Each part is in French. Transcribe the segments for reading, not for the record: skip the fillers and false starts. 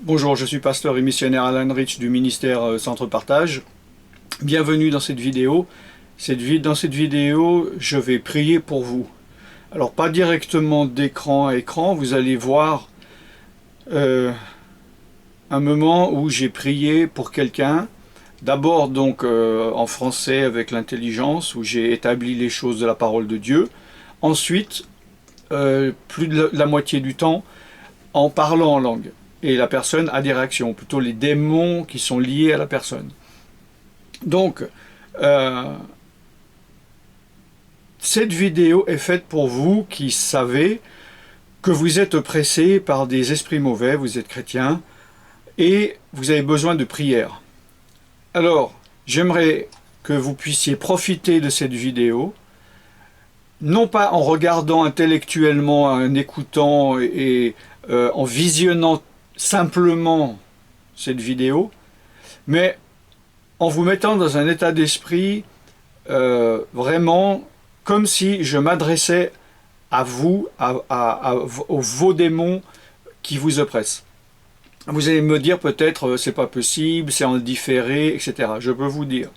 Bonjour, je suis pasteur et missionnaire Alan Rich du ministère Centre Partage. Bienvenue dans cette vidéo. Dans cette vidéo, je vais prier pour vous. Alors, pas directement d'écran à écran, vous allez voir un moment où j'ai prié pour quelqu'un. D'abord donc en français avec l'intelligence, où j'ai établi les choses de la parole de Dieu. Ensuite, plus de la moitié du temps, en parlant en langue. Et la personne a des réactions, plutôt les démons qui sont liés à la personne. Donc, cette vidéo est faite pour vous qui savez que vous êtes oppressés par des esprits mauvais, vous êtes chrétiens, et vous avez besoin de prière. Alors, j'aimerais que vous puissiez profiter de cette vidéo, non pas en regardant intellectuellement, en écoutant et en visionnant simplement cette vidéo, mais en vous mettant dans un état d'esprit vraiment comme si je m'adressais à vous, aux vos démons qui vous oppressent. Vous allez me dire peut-être c'est pas possible, c'est en différé, etc. Je peux vous dire,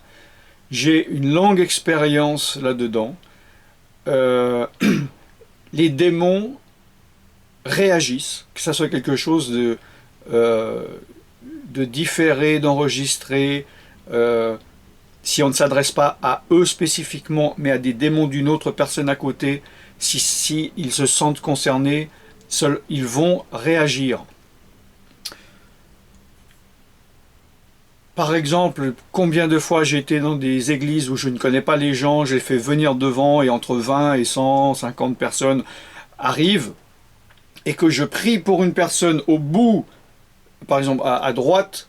j'ai une longue expérience là-dedans. Les démons réagissent, que ça soit quelque chose de différé, d'enregistré, si on ne s'adresse pas à eux spécifiquement, mais à des démons d'une autre personne à côté, si ils se sentent concernés, ils vont réagir. Par exemple, combien de fois j'ai été dans des églises où je ne connais pas les gens, j'ai fait venir devant et entre 20 et 150 personnes arrivent, et que je prie pour une personne au bout, par exemple à droite,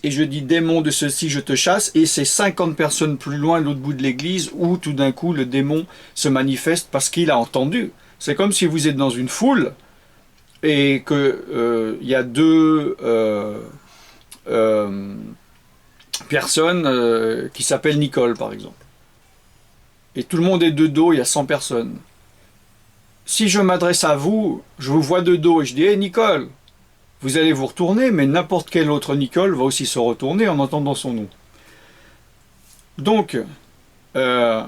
et je dis démon de ceci, je te chasse, et c'est 50 personnes plus loin, l'autre bout de l'église, où tout d'un coup le démon se manifeste parce qu'il a entendu. C'est comme si vous êtes dans une foule et que y a deux personnes qui s'appellent Nicole, par exemple. Et tout le monde est de dos, il y a 100 personnes. Si je m'adresse à vous, je vous vois de dos et je dis « Hey Nicole !» Vous allez vous retourner, mais n'importe quel autre Nicole va aussi se retourner en entendant son nom. Donc, je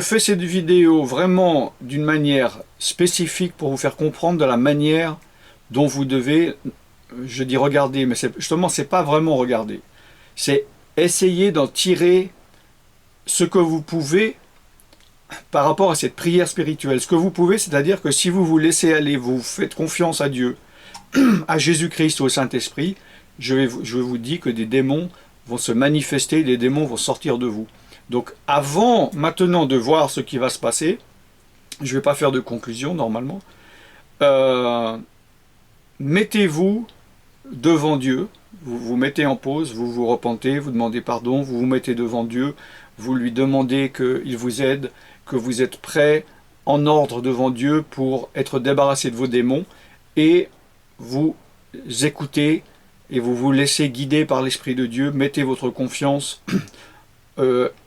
fais cette vidéo vraiment d'une manière spécifique pour vous faire comprendre de la manière dont vous devez, je dis regarder, mais justement, c'est pas vraiment regarder. C'est essayer d'en tirer ce que vous pouvez par rapport à cette prière spirituelle. Ce que vous pouvez, c'est-à-dire que si vous vous laissez aller, vous faites confiance à Dieu, à Jésus-Christ, au Saint-Esprit, je vous dis que des démons vont se manifester, des démons vont sortir de vous. Donc avant maintenant de voir ce qui va se passer, je ne vais pas faire de conclusion normalement, mettez-vous devant Dieu, vous vous mettez en pause, vous vous repentez, vous demandez pardon, vous vous mettez devant Dieu, vous lui demandez qu'il vous aide, que vous êtes prêt en ordre devant Dieu pour être débarrassé de vos démons, et vous écoutez et vous vous laissez guider par l'Esprit de Dieu, mettez votre confiance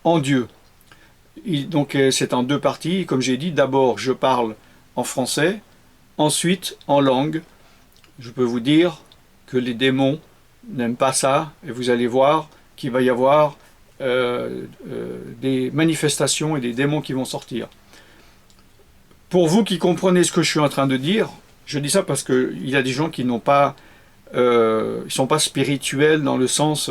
en Dieu. Donc c'est en deux parties, comme j'ai dit, d'abord je parle en français, ensuite en langue. Je peux vous dire que les démons n'aiment pas ça, et vous allez voir qu'il va y avoir des manifestations et des démons qui vont sortir. Pour vous qui comprenez ce que je suis en train de dire, je dis ça parce qu'il y a des gens qui n'ont pas, ils sont pas spirituels dans le sens,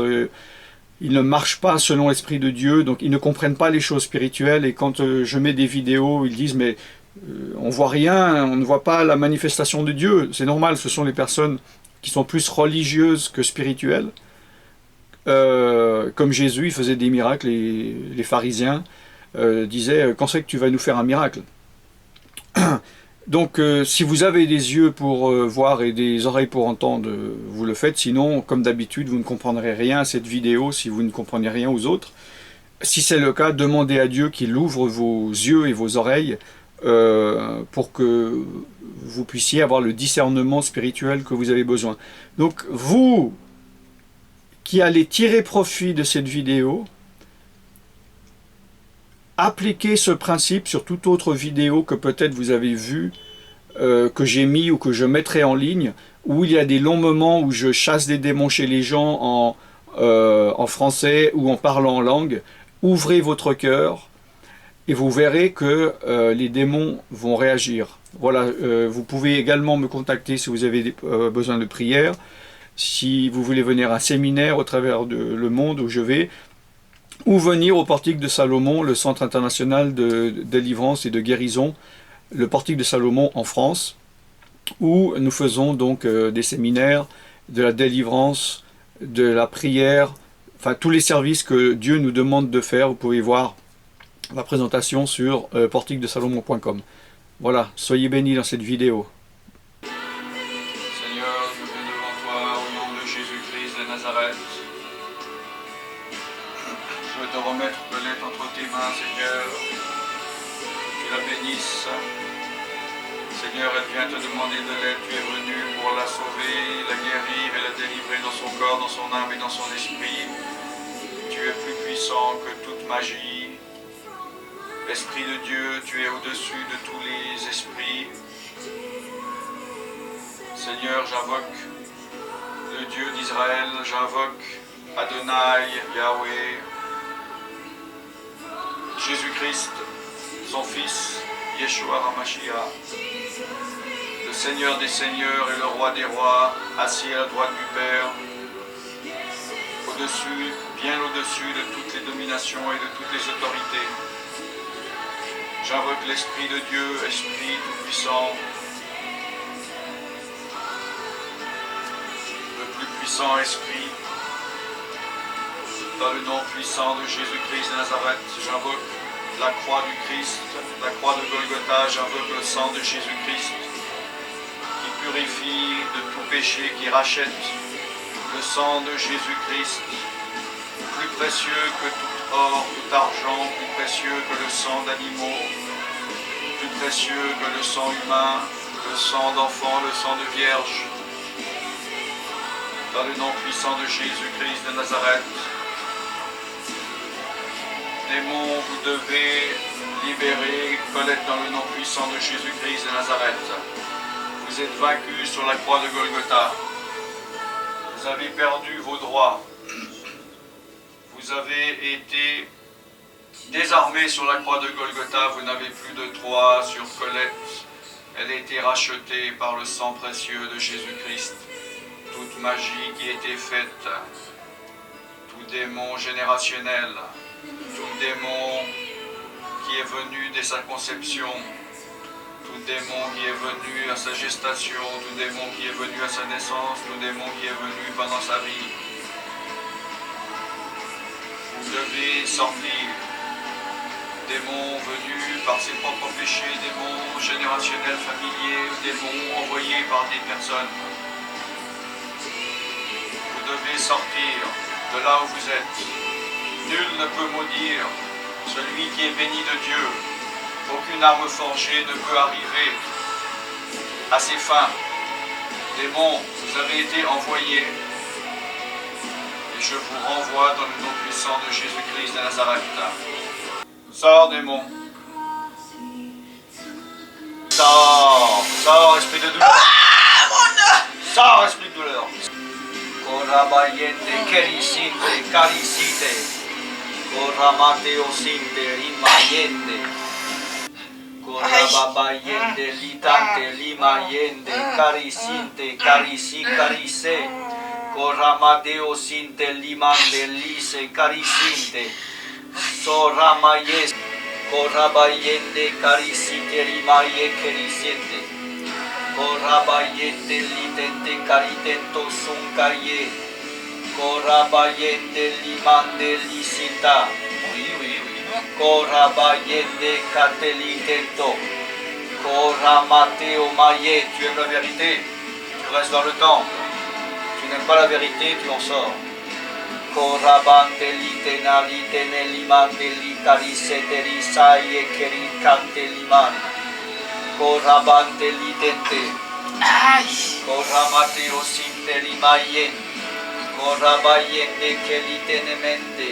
ils ne marchent pas selon l'Esprit de Dieu, donc ils ne comprennent pas les choses spirituelles, et quand je mets des vidéos, ils disent mais on voit rien, on ne voit pas la manifestation de Dieu. C'est normal, ce sont les personnes qui sont plus religieuses que spirituelles. Comme Jésus, il faisait des miracles, et les pharisiens disaient « Quand c'est que tu vas nous faire un miracle ?» Donc, si vous avez des yeux pour voir et des oreilles pour entendre, vous le faites. Sinon, comme d'habitude, vous ne comprendrez rien à cette vidéo si vous ne comprenez rien aux autres. Si c'est le cas, demandez à Dieu qu'il ouvre vos yeux et vos oreilles pour que vous puissiez avoir le discernement spirituel que vous avez besoin. Donc, vous qui allez tirer profit de cette vidéo, appliquez ce principe sur toute autre vidéo que peut-être vous avez vue que j'ai mis ou que je mettrai en ligne, où il y a des longs moments où je chasse des démons chez les gens en français ou en parlant en langue. Ouvrez votre cœur et vous verrez que les démons vont réagir. Voilà, vous pouvez également me contacter si vous avez besoin de prière, si vous voulez venir à un séminaire au travers de le monde où je vais, ou venir au Portique de Salomon, le Centre international de délivrance et de guérison, le Portique de Salomon en France, où nous faisons donc des séminaires, de la délivrance, de la prière, enfin tous les services que Dieu nous demande de faire. Vous pouvez voir la présentation sur portiquedesalomon.com. Voilà, soyez bénis dans cette vidéo. Seigneur, je viens devant toi au nom de Jésus-Christ de Nazareth. Je veux te remettre Colette entre tes mains, Seigneur. Tu la bénisses. Seigneur, elle vient te demander de l'aide. Tu es venu pour la sauver, la guérir et la délivrer dans son corps, dans son âme et dans son esprit. Tu es plus puissant que toute magie. Esprit de Dieu, tu es au-dessus de tous les esprits. Seigneur, j'invoque le Dieu d'Israël, j'invoque Adonai, Yahweh, Jésus-Christ, son Fils, Yeshua HaMashiach, le Seigneur des Seigneurs et le Roi des Rois, assis à la droite du Père, au-dessus, bien au-dessus de toutes les dominations et de toutes les autorités. J'invoque l'Esprit de Dieu, Esprit tout-puissant, le plus puissant Esprit, dans le nom puissant de Jésus-Christ de Nazareth, j'invoque la croix du Christ, la croix de Golgotha, j'invoque le sang de Jésus-Christ, qui purifie de tout péché, qui rachète, le sang de Jésus-Christ, plus précieux que tout or, tout argent, plus précieux que le sang d'animaux, plus précieux que le sang humain, le sang d'enfants, le sang de vierge. Dans le nom puissant de Jésus-Christ de Nazareth, démons, vous devez libérer Colette dans le nom puissant de Jésus-Christ de Nazareth. Vous êtes vaincus sur la croix de Golgotha. Vous avez perdu vos droits. Vous avez été désarmé sur la croix de Golgotha, vous n'avez plus de droit sur Colette. Elle a été rachetée par le sang précieux de Jésus-Christ. Toute magie qui a été faite, tout démon générationnel, tout démon qui est venu dès sa conception, tout démon qui est venu à sa gestation, tout démon qui est venu à sa naissance, tout démon qui est venu pendant sa vie. Vous devez sortir. Démons venus par ses propres péchés, démons générationnels, familiers, démons envoyés par des personnes. Vous devez sortir de là où vous êtes. Nul ne peut maudire celui qui est béni de Dieu. Aucune arme forgée ne peut arriver à ses fins. Démons, vous avez été envoyés. Et je vous renvoie dans le nom puissant de Jésus-Christ de Nazareth. Sors, démon. Sors, sors, esprit de douleur. Sors, esprit de douleur. Korabayende, kerisinte, karisite. Koramateo sinte, imayende. Korababayende, litante, limayende, karisinte, karisi, karise. Koramadeo sinte, limande, lise, karisinte. Soramayes, Korabayende, karisite, limaye, kerisente. Korabayende, litente, karitento, sunkaye. Korabayende, limande, lisita. Oui. Korabayende, katelitento. Koramateo, maye. Tu aimes la vérité? Tu restes dans le temple. Tu n'aimes pas la vérité, tu en sors. Korabante litena litene limande litarisete risaye kerikante liman. Korabante litente. Koramate osinte limayen. Korabayende kelitenemente.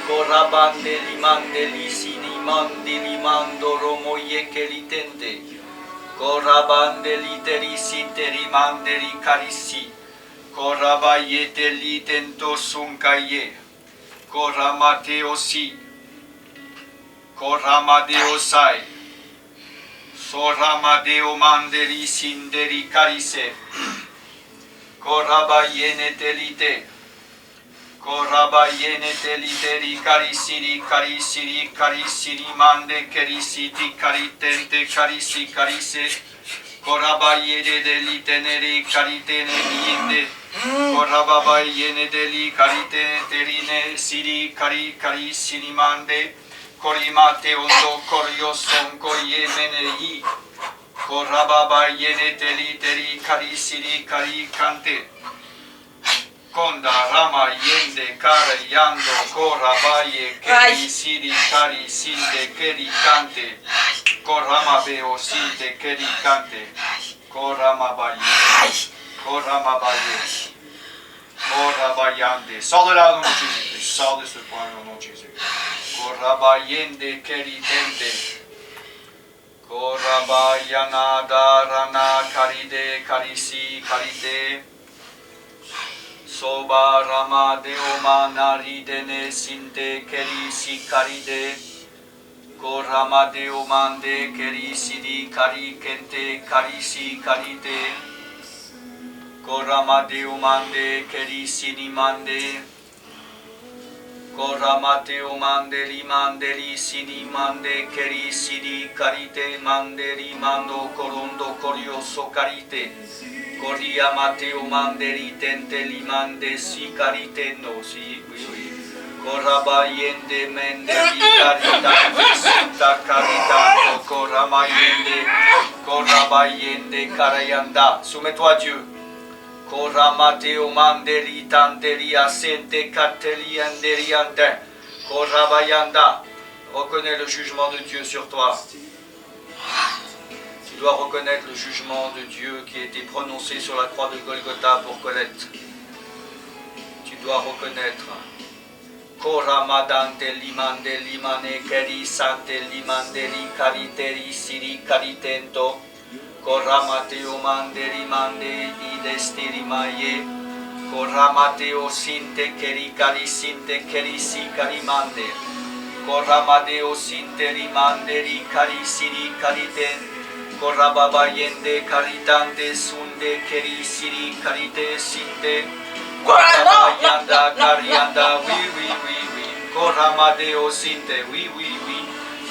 Korabante limande lisini mandi limando romoye kelitente. Korabande literi sinteri manderi karisi. Koraba yete litento sunkaye. Koramate osi. Koramadeo sai. Soramadeo manderi sinderi karise. Koraba yene telite. Koraba yene teliteri karisiri karisiri karisiri mande karisiti karitente karisi karise. Koraba yene deliteneri karitene yinde. Koraba yene deli karitene terine siri kari karisiri mande. Korimate ondo koryoson koye menei. Koraba yene teliteri karisiri kari kante. Konda rama yende kara yando korabaye keri siri kari sinde keri kante. Korama beo sinde keri kante. Korama baye. Korama baye. Korabayande. Sors de là au nom de Jésus. Sors de ce point au nom de Jésus. Korabayende keri tente. Korabayana darana karide karisi karite. Soba rama deo manaridene sinte keri si karide. Korama deo mande keri sidi kari kente kari si karite. Korama deo mande keri sini mande. Korama deo mande li mande li sini mande keri sidi karite mande li mando korondo korioso karite. Koria Mateo manderi tente li mande si karite no si oui. Koraba yende mende li karita sita karita korama yende karayanda. Soumets-toi à Dieu. Korama Mateo manderi tanteri asente kateli anderi ante. Koraba yanda. Reconnais le jugement de Dieu sur toi. Tu dois reconnaître le jugement de Dieu qui a été prononcé sur la croix de Golgotha pour Colette. Tu dois reconnaître. Koramadante limande limane keri sante limanderi kariteri siri karitento. Koramateo manderi mande idestiri maye. Koramateo sinte keri kari sinte keri si karimande. Koramadeo sinte rimanderi kari siri karitento. Korababa yende karitante sunde keri siri karite sinte. Koraba yanda karianda oui. Koramadeo sinte oui.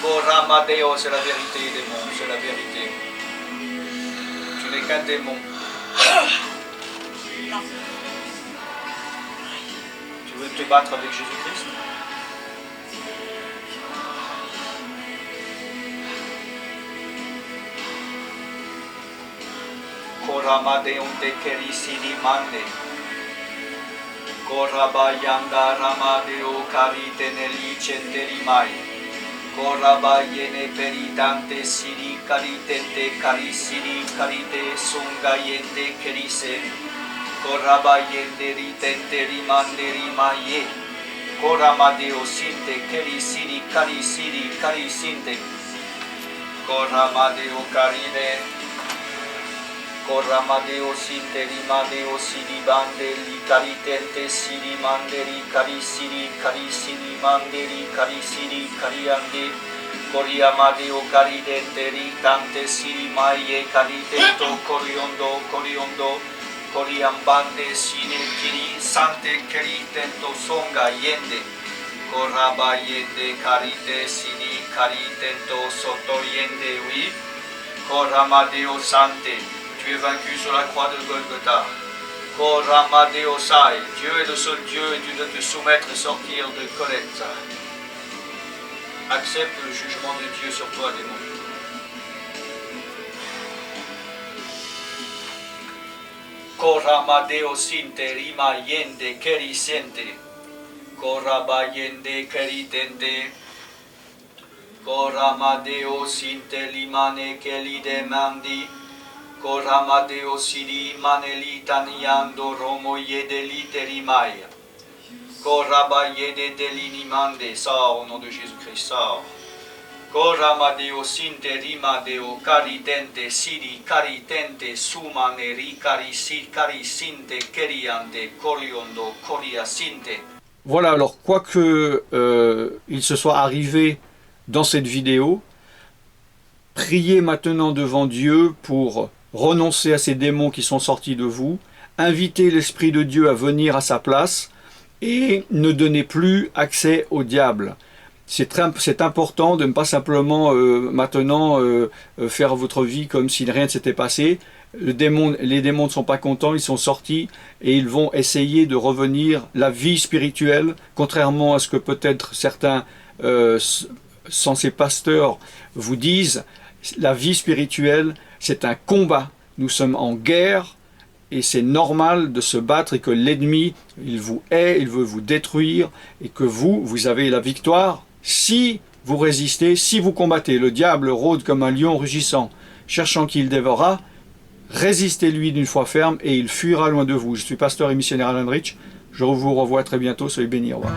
Koramadeo c'est la vérité démon, c'est la vérité. Tu n'es qu'un démon. Tu veux te battre avec Jésus-Christ? Korama de unte keri siri mande. Koraba yanda rama de o karite neli centeri mai. Koraba yene peritante siri karitente kari siri karite sunga yende kerise. Koraba yende ritente rimande rimaye. Korama de o sinte keri siri kari sinte. Korama de o karine. Koramadeo sinte rimadeo siri bande li karitente siri manderi karisiri karisiri manderi karisiri kariande. Koriamadeo karidente ritante siri maye karitento koriondo. Koriambande sine kiri sante karitento songa yende. Koraba yende karite siri karitento soto yende oui. Koramadeo sante. Tu es vaincu sur la croix de Golgotha. Koramadeo sai. Dieu est le seul Dieu et tu dois te soumettre et sortir de Colette. Accepte le jugement de Dieu sur toi, démon. Koramadeo sinte rima yende keri sente. Koraba yende keri tente. Koramadeo sinte limane keli demandi. Koramadeo siri maneli taniando romo yedeli terimaya. Koraba yede delini mande. Sors au nom de Jésus-Christ, sors. Koramadeo sinte rimadeo caridente siri caritente sumane cari sinte keriante coriondo coria sinte. Voilà, alors quoi que il se soit arrivé dans cette vidéo, priez maintenant devant Dieu pour renoncer à ces démons qui sont sortis de vous, invitez l'Esprit de Dieu à venir à sa place et ne donnez plus accès au diable. C'est important de ne pas simplement maintenant faire votre vie comme si rien ne s'était passé. Les démons ne sont pas contents, ils sont sortis et ils vont essayer de revenir la vie spirituelle, contrairement à ce que peut-être certains censés pasteurs vous disent. La vie spirituelle, c'est un combat. Nous sommes en guerre et c'est normal de se battre et que l'ennemi, il vous hait, il veut vous détruire et que vous avez la victoire. Si vous résistez, si vous combattez, le diable rôde comme un lion rugissant, cherchant qui il dévorera, résistez-lui d'une foi ferme et il fuira loin de vous. Je suis pasteur et missionnaire Alan Rich, je vous revois très bientôt, soyez bénis, au revoir.